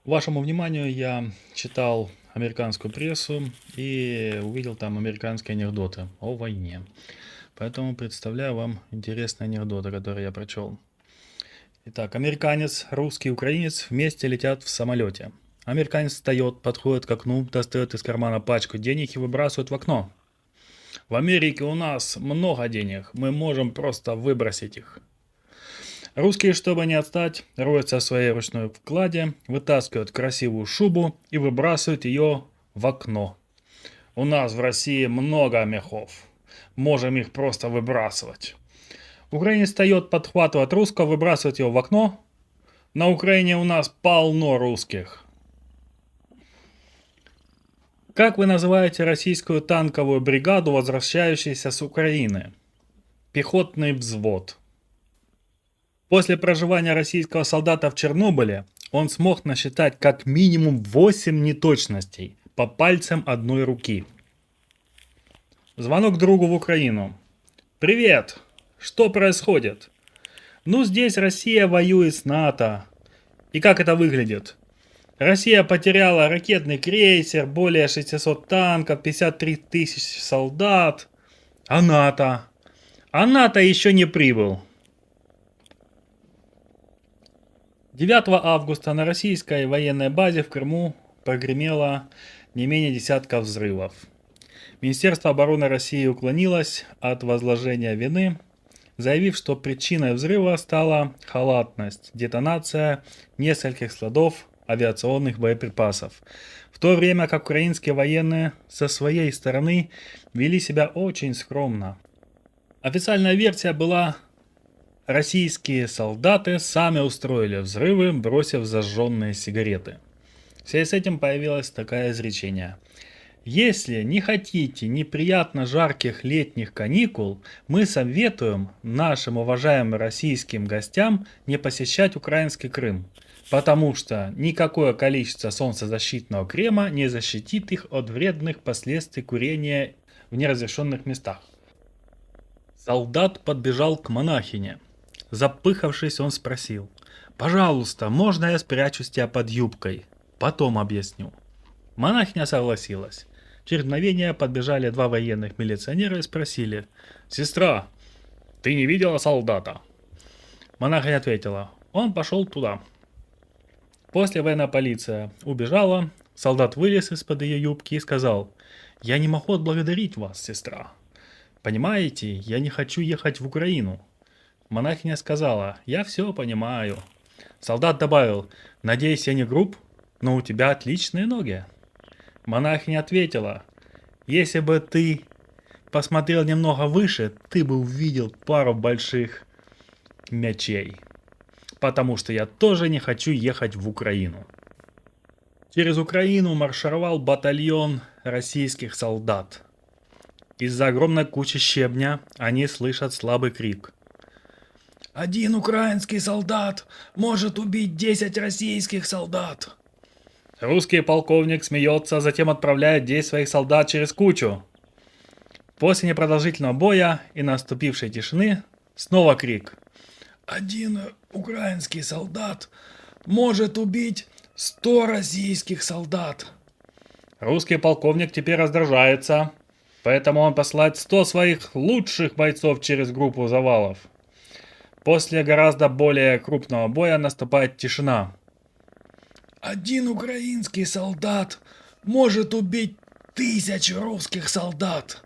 Вашему вниманию я читал американскую прессу и увидел там американские анекдоты о войне. Поэтому представляю вам интересные анекдоты, которые я прочел. Итак, американец, русский и украинец вместе летят в самолете. Американец встает, подходит к окну, достает из кармана пачку денег и выбрасывает в окно. В Америке у нас много денег, мы можем просто выбросить их. Русские, чтобы не отстать, роются в своей ручной вкладе, вытаскивают красивую шубу и выбрасывают ее в окно. У нас в России много мехов. Можем их просто выбрасывать. Украинец встает, подхватывает русского, выбрасывает его в окно. На Украине у нас полно русских. Как вы называете российскую танковую бригаду, возвращающуюся с Украины? Пехотный взвод. После проживания российского солдата в Чернобыле он смог насчитать как минимум 8 неточностей по пальцам одной руки. Звонок другу в Украину. «Привет! Что происходит?» «Ну, здесь Россия воюет с НАТО. И как это выглядит?» «Россия потеряла ракетный крейсер, более 600 танков, 53 тысячи солдат. А НАТО?» «А НАТО еще не прибыл». 9 августа на российской военной базе в Крыму прогремело не менее десятка взрывов. Министерство обороны России уклонилось от возложения вины, заявив, что причиной взрыва стала халатность, детонация нескольких складов авиационных боеприпасов, в то время как украинские военные со своей стороны вели себя очень скромно. Официальная версия была: российские солдаты сами устроили взрывы, бросив зажженные сигареты. В связи с этим появилось такое изречение: если не хотите неприятно жарких летних каникул, мы советуем нашим уважаемым российским гостям не посещать украинский Крым, потому что никакое количество солнцезащитного крема не защитит их от вредных последствий курения в неразрешенных местах. Солдат подбежал к монахине. Запыхавшись, он спросил: «Пожалуйста, можно я спрячусь тебя под юбкой? Потом объясню». Монахиня согласилась. Через мгновение подбежали два военных милиционера и спросили: «Сестра, ты не видела солдата?» Монахиня ответила: «Он пошел туда». После военная полиция убежала, солдат вылез из-под ее юбки и сказал: «Я не могу отблагодарить вас, сестра. Понимаете, я не хочу ехать в Украину». Монахиня сказала: «Я все понимаю». Солдат добавил: «Надеюсь, я не груб, но у тебя отличные ноги». Монахиня ответила: «Если бы ты посмотрел немного выше, ты бы увидел пару больших мячей, потому что я тоже не хочу ехать в Украину». Через Украину маршировал батальон российских солдат. Из-за огромной кучи щебня они слышат слабый крик: «Один украинский солдат может убить 10 российских солдат». Русский полковник смеется, затем отправляет 10 своих солдат через кучу. После непродолжительного боя и наступившей тишины снова крик: «Один украинский солдат может убить 100 российских солдат». Русский полковник теперь раздражается, поэтому он посылает 100 своих лучших бойцов через группу завалов. После гораздо более крупного боя наступает тишина. «Один украинский солдат может убить 1000 русских солдат».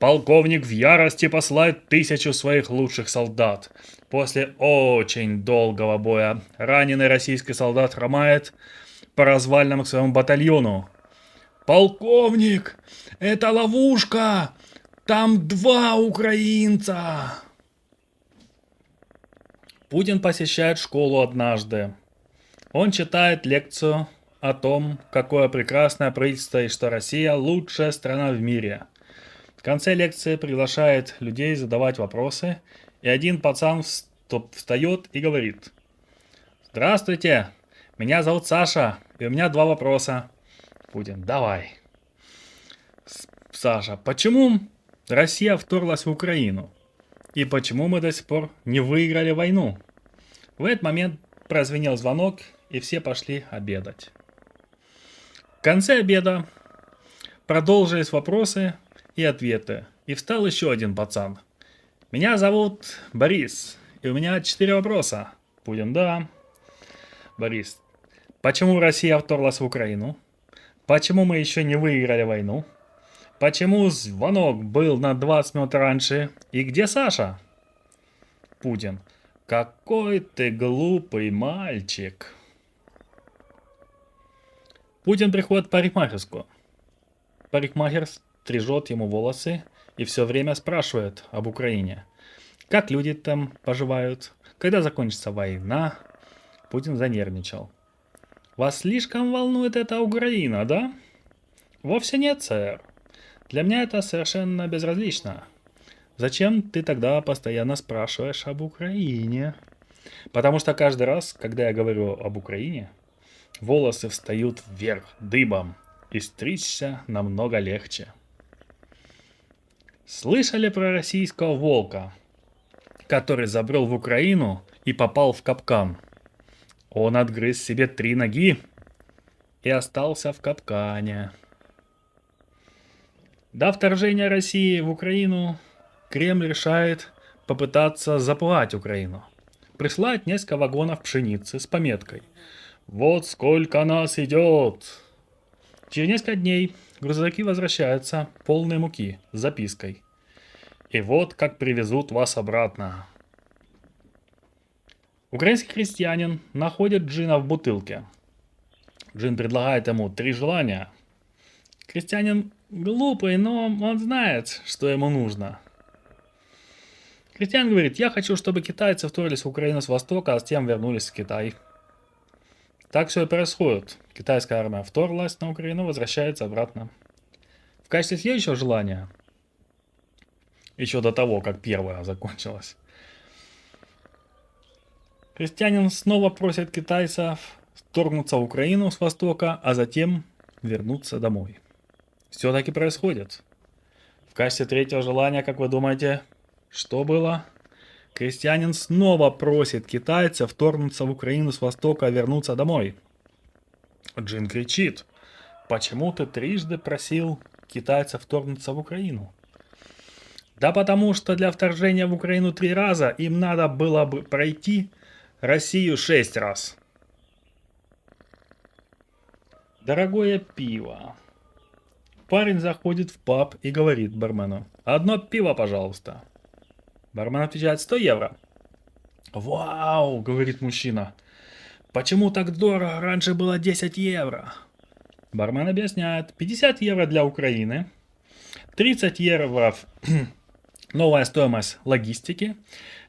Полковник в ярости посылает 1000 своих лучших солдат. После очень долгого боя раненый российский солдат хромает по развалинам к своему батальону. «Полковник, это ловушка! Там 2 украинца!» Путин посещает школу однажды. Он читает лекцию о том, какое прекрасное правительство и что Россия лучшая страна в мире. В конце лекции приглашает людей задавать вопросы, и один пацан встает и говорит: «Здравствуйте, меня зовут Саша, и у меня 2 вопроса». Путин: «Давай». Саша: «Почему Россия вторглась в Украину? И почему мы до сих пор не выиграли войну?» В этот момент прозвенел звонок, и все пошли обедать. В конце обеда продолжились вопросы и ответы. И встал еще один пацан. «Меня зовут Борис, и у меня 4 вопроса». Путин: да. Борис: почему Россия вторглась в Украину? Почему мы еще не выиграли войну? Почему звонок был на 20 минут раньше? И где Саша? Путин: какой ты глупый мальчик. Путин приходит в парикмахерскую. Парикмахер стрижет ему волосы и все время спрашивает об Украине. Как люди там поживают? Когда закончится война? Путин занервничал. Вас слишком волнует эта Украина, да? Вовсе нет, сэр. Для меня это совершенно безразлично. Зачем ты тогда постоянно спрашиваешь об Украине? Потому что каждый раз, когда я говорю об Украине, волосы встают вверх дыбом, и стричься намного легче. Слышали про российского волка, который забрел в Украину и попал в капкан? Он отгрыз себе 3 ноги и остался в капкане. До вторжения России в Украину Кремль решает попытаться запугать Украину. Прислать несколько вагонов пшеницы с пометкой «Вот сколько нас идет!». Через несколько дней грузовики возвращаются полные муки с запиской: «И вот как привезут вас обратно». Украинский крестьянин находит джина в бутылке. Джин предлагает ему 3 желания. Крестьянин глупый, но он знает, что ему нужно. Крестьянин говорит: я хочу, чтобы китайцы вторглись в Украину с востока, а затем вернулись в Китай. Так все и происходит. Китайская армия вторглась на Украину, возвращается обратно. В качестве следующего желания, еще до того, как первая закончилась, крестьянин снова просит китайцев вторгнуться в Украину с востока, а затем вернуться домой. Все таки происходит. В качестве третьего желания, как вы думаете, что было? Крестьянин снова просит китайцев вторгнуться в Украину с востока, а вернуться домой. Джин кричит: почему ты трижды просил китайцев вторгнуться в Украину? Да потому что для вторжения в Украину 3 раза им надо было бы пройти Россию 6 раз. Дорогое пиво. Парень заходит в паб и говорит бармену: одно пиво, пожалуйста. Бармен отвечает: 100 евро. Вау, говорит мужчина. Почему так дорого? Раньше было 10 евро. Бармен объясняет: 50 евро для Украины, 30 евро новая стоимость логистики,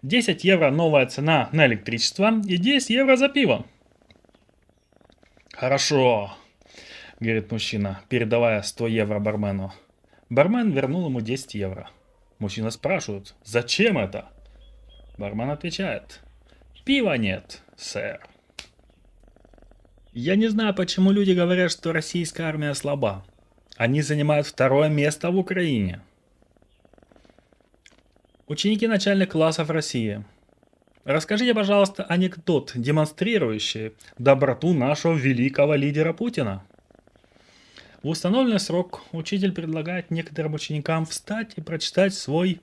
10 евро новая цена на электричество и 10 евро за пиво. Хорошо, говорит мужчина, передавая 100 евро бармену. Бармен вернул ему 10 евро. Мужчина спрашивает: зачем это? Бармен отвечает: пива нет, сэр. Я не знаю, почему люди говорят, что российская армия слаба. Они занимают 2-е место в Украине. Ученики начальных классов России, расскажите, пожалуйста, анекдот, демонстрирующий доброту нашего великого лидера Путина. В установленный срок учитель предлагает некоторым ученикам встать и прочитать свой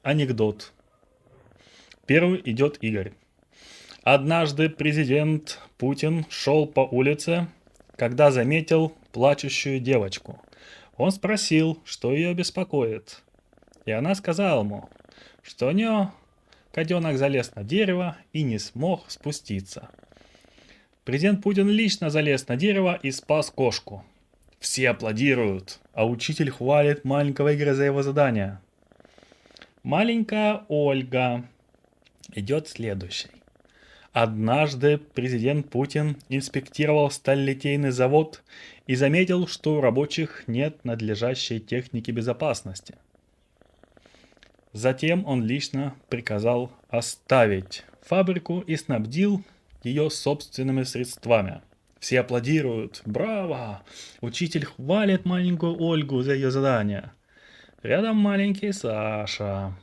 анекдот. Первый идет Игорь. Однажды президент Путин шел по улице, когда заметил плачущую девочку. Он спросил, что ее беспокоит. И она сказала ему, что у нее котенок залез на дерево и не смог спуститься. Президент Путин лично залез на дерево и спас кошку. Все аплодируют, а учитель хвалит маленького Игоря за его задание. Маленькая Ольга. Идет следующий. Однажды президент Путин инспектировал сталелитейный завод и заметил, что у рабочих нет надлежащей техники безопасности. Затем он лично приказал оставить фабрику и снабдил ее собственными средствами. Все аплодируют. Браво! Учитель хвалит маленькую Ольгу за ее задание. Рядом маленький Саша.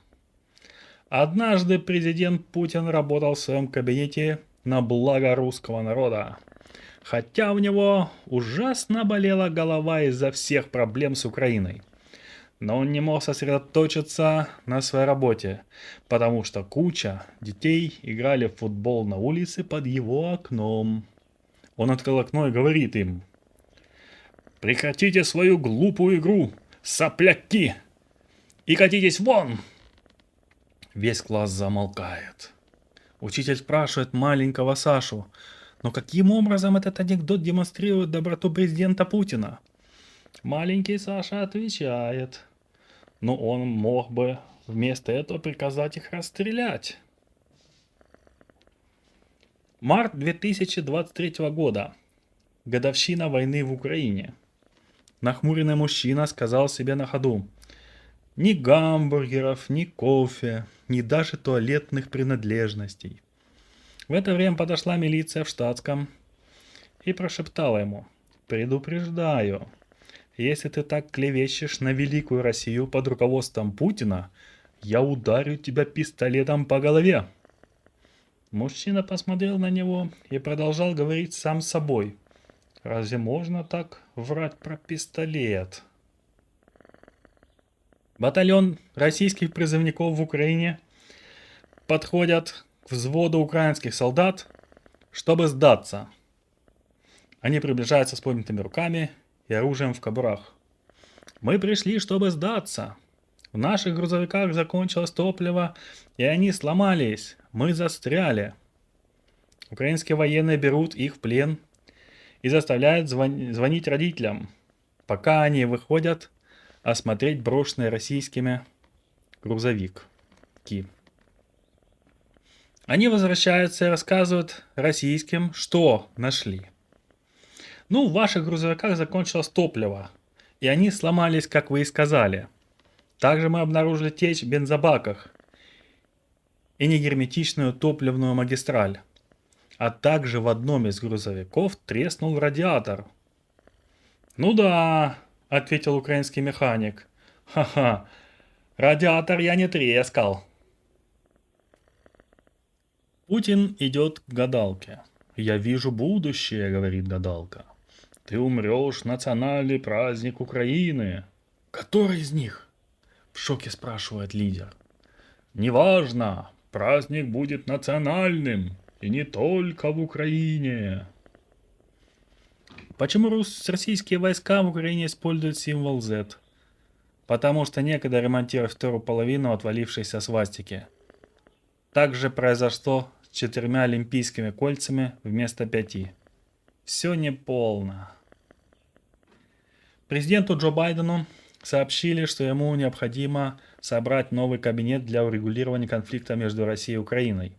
Однажды президент Путин работал в своем кабинете на благо русского народа. Хотя у него ужасно болела голова из-за всех проблем с Украиной. Но он не мог сосредоточиться на своей работе, потому что куча детей играли в футбол на улице под его окном. Он открыл окно и говорит им: «Прекратите свою глупую игру, сопляки, и катитесь вон!» Весь класс замолкает. Учитель спрашивает маленького Сашу: «Но каким образом этот анекдот демонстрирует доброту президента Путина?» Маленький Саша отвечает: «Ну, он мог бы вместо этого приказать их расстрелять». Март 2023 года. Годовщина войны в Украине. Нахмуренный мужчина сказал себе на ходу: «Ни гамбургеров, ни кофе, ни даже туалетных принадлежностей». В это время подошла милиция в штатском и прошептала ему: «Предупреждаю, если ты так клевещешь на великую Россию под руководством Путина, я ударю тебя пистолетом по голове». Мужчина посмотрел на него и продолжал говорить сам с собой: «Разве можно так врать про пистолет?» Батальон российских призывников в Украине подходят к взводу украинских солдат, чтобы сдаться. Они приближаются с поднятыми руками и оружием в кобурах. «Мы пришли, чтобы сдаться. В наших грузовиках закончилось топливо, и они сломались. Мы застряли». Украинские военные берут их в плен и заставляют звонить родителям, пока они выходят осмотреть брошенный российскими грузовики. Они возвращаются и рассказывают российским, что нашли. «Ну, в ваших грузовиках закончилось топливо, и они сломались, как вы и сказали. Также мы обнаружили течь в бензобаках и негерметичную топливную магистраль. А также в одном из грузовиков треснул радиатор». «Ну да», — ответил украинский механик. «Ха-ха, радиатор я не трескал». Путин идет к гадалке. «Я вижу будущее», — говорит гадалка. «Ты умрешь в национальный праздник Украины». «Который из них?» — в шоке спрашивает лидер. «Неважно, праздник будет национальным, и не только в Украине». Почему российские войска в Украине используют символ Z? Потому что некогда ремонтировали вторую половину отвалившейся свастики. Также произошло с 4 олимпийскими кольцами вместо 5. Все неполно. Президенту Джо Байдену сообщили, что ему необходимо собрать новый кабинет для урегулирования конфликта между Россией и Украиной.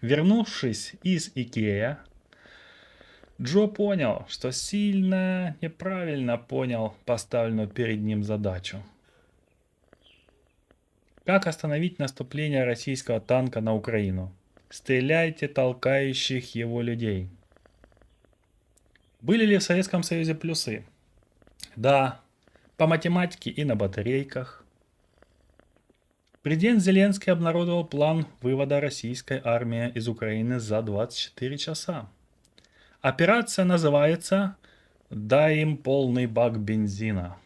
Вернувшись из Икеа, Джо понял, что сильно неправильно понял поставленную перед ним задачу. Как остановить наступление российского танка на Украину? Стреляйте толкающих его людей. Были ли в Советском Союзе плюсы? Да, по математике и на батарейках. Президент Зеленский обнародовал план вывода российской армии из Украины за 24 часа. Операция называется «Дай им полный бак бензина».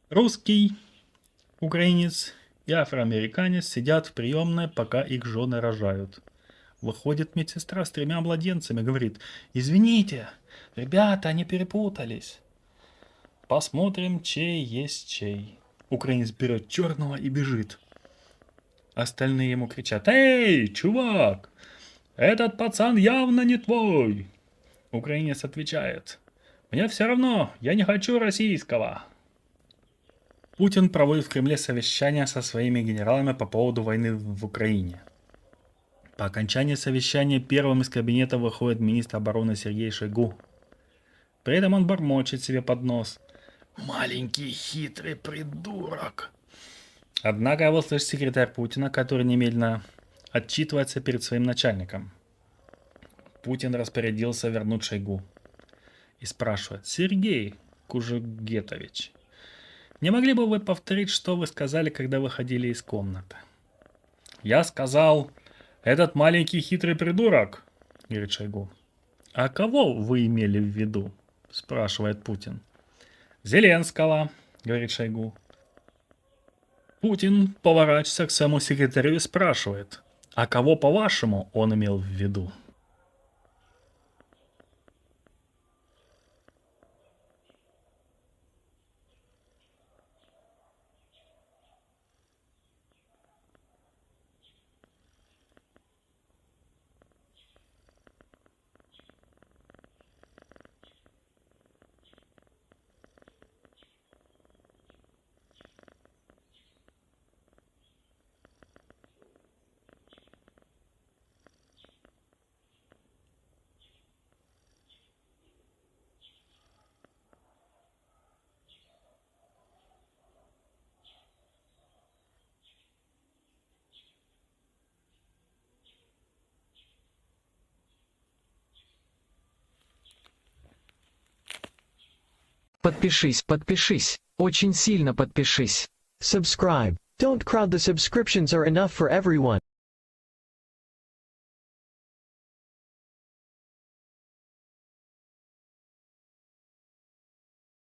Русский, украинец и афроамериканец сидят в приемной, пока их жены рожают. Выходит медсестра с 3 младенцами, говорит: «Извините, ребята, они перепутались. Посмотрим, чей есть чей». Украинец берет черного и бежит. Остальные ему кричат: «Эй, чувак! Этот пацан явно не твой!» Украинец отвечает: «Мне все равно, я не хочу российского». Путин проводит в Кремле совещание со своими генералами по поводу войны в Украине. По окончании совещания первым из кабинета выходит министр обороны Сергей Шойгу. При этом он бормочет себе под нос: «Маленький хитрый придурок». Однако его слышит секретарь Путина, который немедленно отчитывается перед своим начальником. Путин распорядился вернуть Шойгу и спрашивает: «Сергей Кужугетович, не могли бы вы повторить, что вы сказали, когда выходили из комнаты?» «Я сказал, Этот маленький хитрый придурок, говорит Шойгу. А кого вы имели в виду? Спрашивает Путин. Зеленского, говорит Шойгу. Путин поворачивается к своему секретарю и спрашивает. А кого, по-вашему, он имел в виду? Подпишись, очень сильно подпишись. Subscribe. Don't crowd, the subscriptions are enough for everyone.